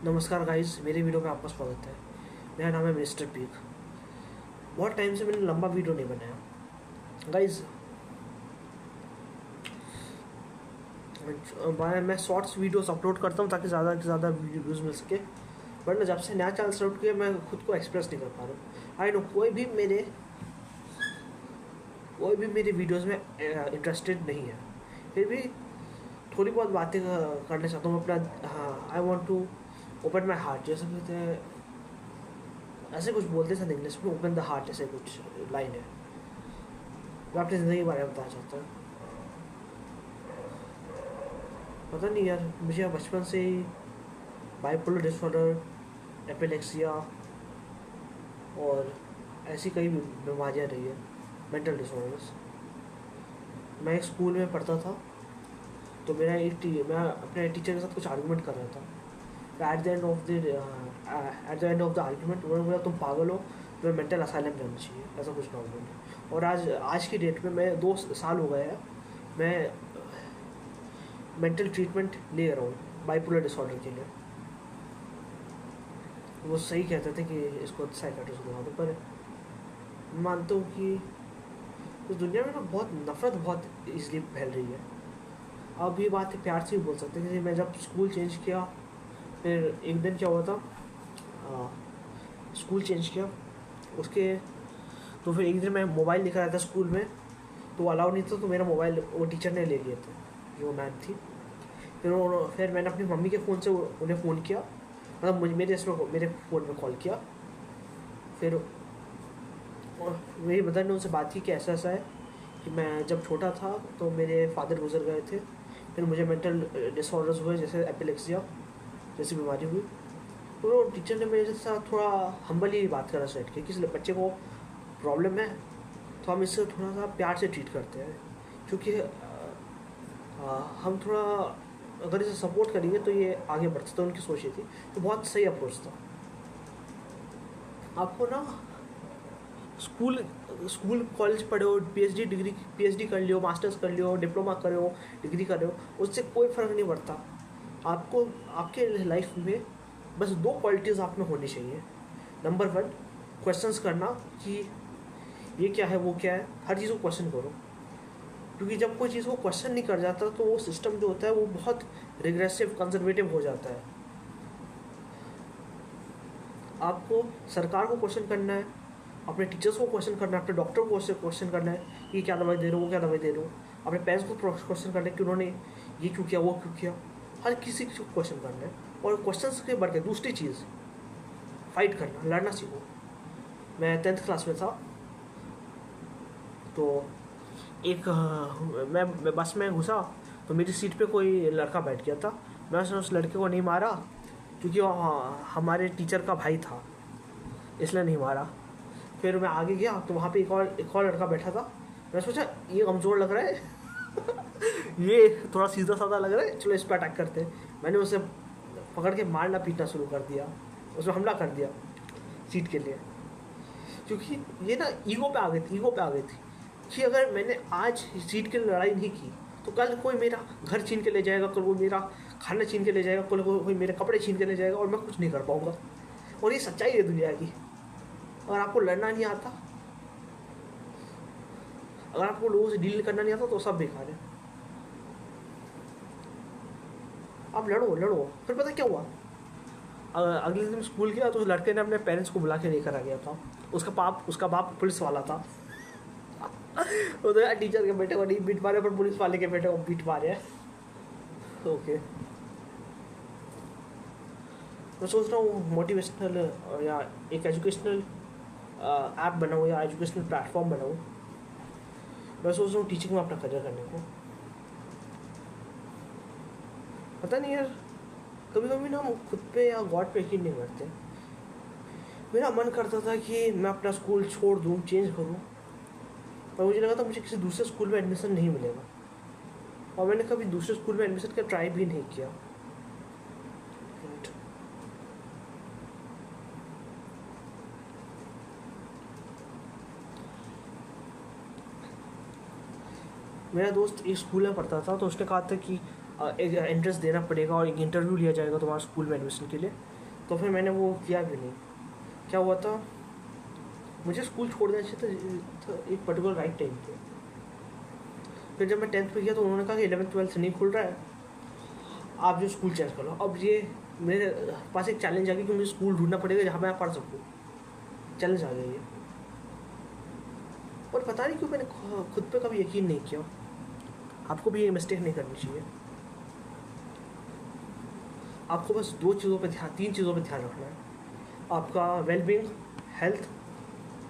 नमस्कार गाइस, मेरे वीडियो में आपका स्वागत है। मेरा नाम है मिस्टर पीक। बहुत टाइम से मैंने लंबा वीडियो नहीं बनाया गाइस। मैं शॉर्ट्स वीडियोस अपलोड करता हूँ ताकि ज़्यादा से ज़्यादा व्यूज़ मिल सके। बट ना, जब से नया चैनल स्टार्ट किया मैं खुद को एक्सप्रेस नहीं कर पा रहा हूँ। आई नो कोई भी मेरे वीडियोज़ में इंटरेस्टेड नहीं है। फिर भी थोड़ी बहुत बातें करना चाहता हूँ अपना। हाँ, I want to open my heart, जैसे कहते हैं, ऐसे कुछ बोलते थे इंग्लिश में, ओपन द हार्ट, ऐसे कुछ लाइन है। मैं अपनी ज़िंदगी के बारे में बताना चाहता हूँ। पता नहीं यार, मुझे बचपन से ही बाइपोलर डिसऑर्डर, एपिलेक्सिया और ऐसी कई बीमारियाँ रही है, मेंटल डिसऑर्डर्स। मैं एक स्कूल में पढ़ता था, तो मैं अपने टीचर के साथ कुछ आर्गूमेंट कर रहा था। At the end of the argument उन्होंने बोला, तुम पागल हो, तुम्हें मेंटल असाइलम जाना चाहिए, ऐसा कुछ प्रॉब्लम। और आज की डेट में मैं 2 साल हो गए हैं, मैं मेंटल ट्रीटमेंट ले रहा हूँ बाइपोलर डिसऑर्डर के लिए। वो सही कहते थे कि इसको साइकाट्रिस्ट को दिखा दो, पर मैं मानता हूँ कि इस दुनिया में ना बहुत नफरत बहुत ईजिली फैल रही है। अब ये बात प्यार से भी बोल सकते हैं कि मैं जब स्कूल चेंज किया, फिर एक दिन क्या हुआ था, स्कूल चेंज किया उसके, तो फिर एक दिन मैं मोबाइल लेकर आया था स्कूल में, तो अलाउ नहीं था, तो मेरा मोबाइल वो टीचर ने ले लिया था, जो मैम थी। फिर मैंने अपनी मम्मी के फ़ोन से उन्हें फ़ोन किया, मतलब मेरे फ़ोन में कॉल किया। फिर मेरी मदर ने उनसे बात की कि ऐसा ऐसा है कि मैं जब छोटा था तो मेरे फादर गुजर गए थे, फिर मुझे मेंटल डिसऑर्डर्स हुए, जैसे एपिलेक्सिया जैसी बीमारी हुई। तो टीचर ने मेरे साथ थोड़ा हम्बली बात करना स्टार्ट किया कि इस बच्चे को प्रॉब्लम है, तो हम इससे थोड़ा सा प्यार से ट्रीट करते हैं, क्योंकि हम थोड़ा अगर इसे सपोर्ट करेंगे तो ये आगे बढ़ सकता है। उनकी सोच ये थी, तो बहुत सही अप्रोच था। आपको ना स्कूल स्कूल कॉलेज पढ़े हो, पीएचडी कर लियो, मास्टर्स कर लियो, डिप्लोमा करे हो, डिग्री कर रहे हो, उससे कोई फ़र्क नहीं पड़ता। आपको आपके लाइफ में बस 2 क्वालिटीज़ आप में होनी चाहिए। नंबर 1, क्वेश्चंस करना कि ये क्या है, वो क्या है, हर चीज़ को क्वेश्चन करो। क्योंकि जब कोई चीज़ को क्वेश्चन नहीं कर जाता तो वो सिस्टम जो होता है वो बहुत रिग्रेसिव, कंजर्वेटिव हो जाता है। आपको सरकार को क्वेश्चन करना है, अपने टीचर्स को क्वेश्चन करना है, अपने डॉक्टर को क्वेश्चन करना है कि क्या दवाई दे रहे हो, वो क्या दवाई दे रहे हो। अपने पेरेंट्स को क्वेश्चन करना है कि उन्होंने ये क्यों किया, वो क्यों किया। हर किसी को क्वेश्चन करना है। और क्वेश्चन के बढ़ के दूसरी चीज़, फाइट करना, लड़ना सीखो। मैं 10th क्लास में था, तो एक मैं बस में घुसा, तो मेरी सीट पे कोई लड़का बैठ गया था। मैं उस लड़के को नहीं मारा, क्योंकि वो हमारे टीचर का भाई था, इसलिए नहीं मारा। फिर मैं आगे गया तो वहाँ पे एक और लड़का बैठा था। मैं सोचा ये कमज़ोर लग रहा है ये थोड़ा सीधा साधा लग रहा है, चलो इस पर अटैक करते हैं। मैंने उसे पकड़ के मारना पीटना शुरू कर दिया, उसमें हमला कर दिया सीट के लिए। क्योंकि ये ना ईगो पे आ गई थी कि अगर मैंने आज सीट के लिए लड़ाई नहीं की तो कल कोई मेरा घर छीन के ले जाएगा, कल कोई मेरा खाना छीन के ले जाएगा, कल कोई मेरे कपड़े छीन के ले जाएगा, और मैं कुछ नहीं कर पाऊँगा। और ये सच्चाई है दुनिया की। अगर आपको लड़ना नहीं आता, अगर आपको लोगों से डील करना नहीं आता, तो सब बेकार है। आप लड़ो। फिर पता क्या हुआ, अगले दिन स्कूल गया तो उस लड़के ने अपने पेरेंट्स को बुला के लेकर आ गया था। उसका बाप पुलिस वाला था वो तो यार टीचर के बेटे को नहीं पीट मारे, पर पुलिस वाले के बेटे को पीट मारे हैं। ओके, मैं सोच रहा हूँ मोटिवेशनल या एक एजुकेशनल ऐप बनाऊँ या एजुकेशनल प्लेटफॉर्म बनाऊँ। मैं सोच रहा हूँ टीचिंग में अपना करियर करने को। पता नहीं यार, कभी कभी ना हम खुद पे या गॉड पे यकीन नहीं करते। मेरा मन करता था कि मैं अपना स्कूल छोड़ दूँ, चेंज करूँ, पर मुझे लगा था मुझे किसी दूसरे स्कूल में एडमिशन नहीं मिलेगा, और मैंने कभी दूसरे स्कूल में एडमिशन का ट्राई भी नहीं किया। मेरा दोस्त एक स्कूल में पढ़ता था, तो उसने कहा था कि एक एंट्रेंस देना पड़ेगा और एक इंटरव्यू लिया जाएगा तुम्हारा स्कूल में एडमिशन के लिए। तो फिर मैंने वो किया भी नहीं। क्या हुआ था, मुझे स्कूल छोड़ देना चाहिए था एक पर्टिकुलर राइट टाइम पे। फिर जब मैं 10th में किया तो उन्होंने कहा कि 11th-12th नहीं खुल रहा है, आप जो स्कूल चेंज कर लो। अब ये मेरे पास एक चैलेंज आ गया कि मुझे स्कूल ढूंढना पड़ेगा जहाँ मैं पढ़ सकूँ। चैलेंज आ गया ये, और पता नहीं क्यों मैंने खुद पे कभी यकीन नहीं किया। आपको भी ये मिस्टेक नहीं करनी चाहिए। आपको बस 3 चीज़ों पे ध्यान रखना है। आपका वेलबींग, हेल्थ,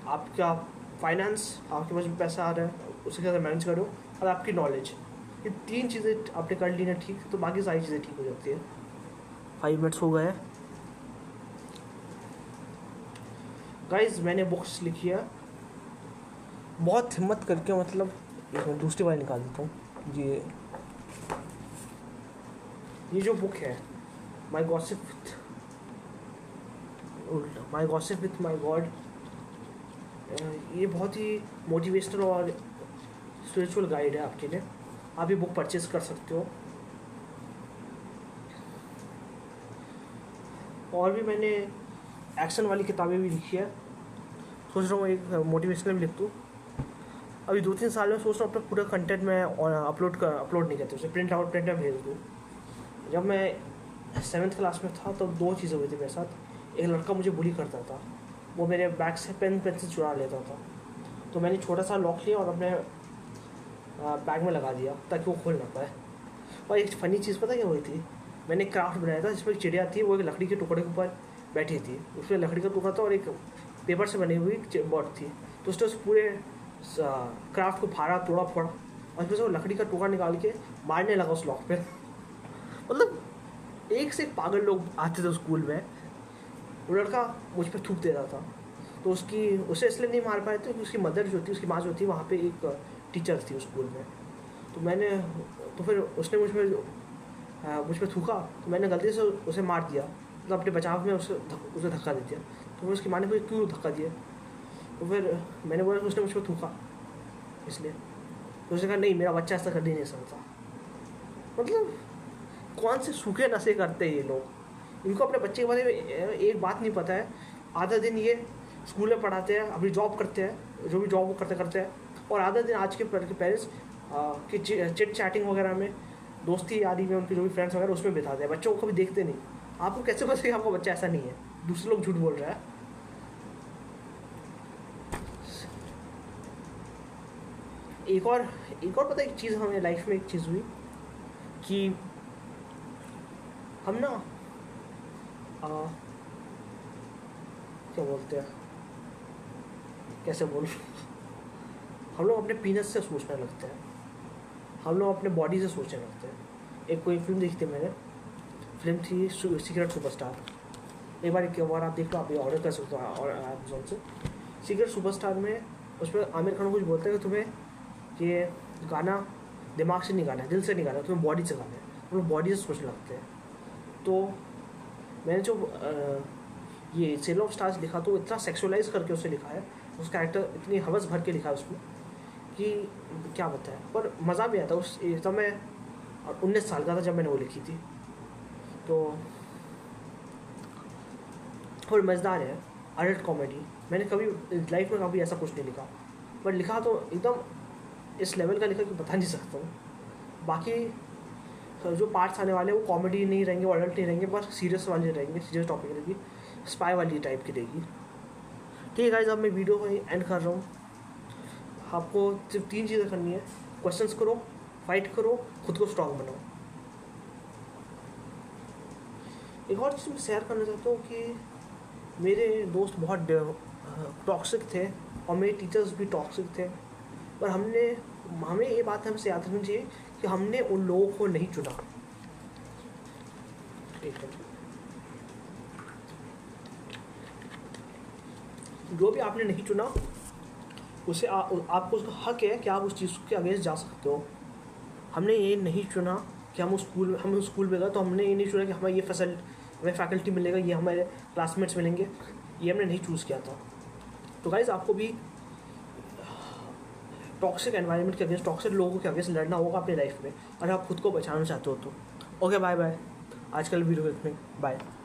आपका फाइनेंस, आपके पास पैसा आ रहा है उसके साथ मैनेज करो, और आपकी नॉलेज। ये 3 चीज़ें आपने कर ली ना ठीक, तो बाकी सारी चीज़ें ठीक हो जाती है। 5 मिनट्स हो गए गाइज। मैंने बुक्स लिखी है बहुत हिम्मत करके, मतलब एक मिनट दूसरी बार निकाल देता हूँ। ये जो बुक है माई गॉसिप विथ माई गॉड, ये बहुत ही मोटिवेशनल और स्पिरिचुअल गाइड है आपके लिए। आप ये बुक परचेज कर सकते हो। और भी मैंने एक्शन वाली किताबें भी लिखी है। सोच रहा हूँ एक मोटिवेशनल भी लिख दूँ। अभी 2-3 साल में सोच रहा हूँ अपना पूरा कंटेंट मैं अपलोड नहीं करते, उसे प्रिंट में भेज दूँ। जब मैं 7th क्लास में था तो 2 चीज़ें हुई थी मेरे साथ। एक लड़का मुझे बुली करता था, वो मेरे बैग से पेंसिल चुरा लेता था। तो मैंने छोटा सा लॉक लिया और अपने बैग में लगा दिया ताकि वो खोल ना पाए। और एक फ़नी चीज़ पता क्या हुई थी, मैंने क्राफ्ट बनाया था जिसमें एक चिड़िया थी, वो एक लकड़ी के टुकड़े के ऊपर बैठी थी। उसमें लकड़ी का टुकड़ा था और एक पेपर से बनी हुई बॉट थी। तो उसने उस पूरे क्राफ्ट को फाड़ा, तोड़ा फोड़ा, और फिर वो लकड़ी का टुकड़ा निकाल के मारने लगा उस लॉक पे। मतलब एक से एक पागल लोग आते थे स्कूल में। वो लड़का मुझ पर थूक देता था, तो उसे इसलिए नहीं मार पाए थे क्योंकि उसकी मदर जो थी, उसकी माँ जो थी, वहाँ पे एक टीचर थी उस स्कूल में। तो फिर उसने मुझ पर थूका, तो मैंने गलती से उसे मार दिया, मतलब अपने बचाव में उसे धक्का दे दिया। तो फिर उसकी माँ ने मुझे क्यों धक्का दिया, तो फिर मैंने बोला कि उसने मुझ पर थूका इसलिए। तो उसने कहा नहीं, मेरा बच्चा ऐसा कर ही नहीं सकता। मतलब कौन से सूखे नशे करते हैं ये लोग। इनको अपने बच्चे के बारे में एक बात नहीं पता है। आधा दिन ये स्कूल में पढ़ाते हैं, अपनी जॉब करते हैं, जो भी जॉब वो करते हैं, और आधा दिन आज के पेरेंट्स की चिट चैटिंग वगैरह में, दोस्ती यारी में, उनके जो भी फ्रेंड्स वगैरह उसमें बिताते हैं। बच्चों को कभी देखते नहीं। आपको कैसे पता कि आपका बच्चा ऐसा नहीं है, दूसरे लोग झूठ बोल रहा है। एक और पता है एक चीज़ हमें लाइफ में एक चीज़ हुई कि हम ना क्या बोलते हैं, कैसे बोल हम लोग अपने पीनस से सोचने लगते हैं, हम लोग अपने बॉडी से सोचने लगते हैं। एक कोई फिल्म देखी थी मैंने, फिल्म थी सीक्रेट सुपरस्टार। एक बार आप देख लो, आप ये ऑर्डर कर सकते हो और अमेज़ॉन से। सीक्रेट सुपरस्टार में उसमें आमिर खान कुछ बोलते हैं कि तुम्हें ये गाना दिमाग से नहीं गाना है, दिल से नहीं गाना है, तुम्हें बॉडी से गाना है। हम लोग बॉडी से सोचने लगते हैं। तो मैंने जो ये सेल ऑफ स्टार्स लिखा, तो इतना सेक्सुअलाइज करके उसे लिखा है, उस कैरेक्टर इतनी हवस भर के लिखा है उसमें कि क्या बताया। पर मज़ा भी आता उस तब मैं 19 साल का था जब मैंने वो लिखी थी। तो और मज़ेदार है, अडल्ट कॉमेडी। मैंने कभी लाइफ में कभी ऐसा कुछ नहीं लिखा, पर लिखा तो एकदम इस लेवल का लिखा कि बता नहीं सकता हूँ। बाकी जो पार्ट्स आने वाले हैं वो कॉमेडी नहीं रहेंगे, वो अडल्ट नहीं रहेंगे, बस सीरियस वाले रहेंगे, सीरियस टॉपिक रहेगी, स्पाई वाली टाइप की रहेगी। ठीक है गाइस, अब मैं वीडियो को एंड कर रहा हूँ। आपको सिर्फ 3 चीज़ें करनी है: क्वेश्चंस करो, फाइट करो, खुद को स्ट्रांग बनाओ। एक और चीज़ मैं शेयर करना चाहता हूँ कि मेरे दोस्त बहुत टॉक्सिक थे और मेरे टीचर्स भी टॉक्सिक थे, पर हमें ये बात हमसे याद रखनी चाहिए कि हमने उन लोगों को नहीं चुना। ठीक है, जो भी आपने नहीं चुना उसे आपको उसका हक है कि आप उस चीज़ के अगेंस्ट जा सकते हो। हमने ये नहीं चुना कि हम उस स्कूल में गए तो हमने ये नहीं चुना कि हमें हमें फैकल्टी मिलेगा, ये हमारे क्लासमेट्स मिलेंगे, ये हमने नहीं चूज़ किया था। तो गाइस, आपको भी टॉक्सिक एनवायरनमेंट के अगेंस्ट, टॉक्सिक लोगों के अगेंस्ट लड़ना होगा अपनी लाइफ में, और आप खुद को बचाना चाहते हो तो। ओके बाय बाय, आजकल वीडियो इतने, बाय।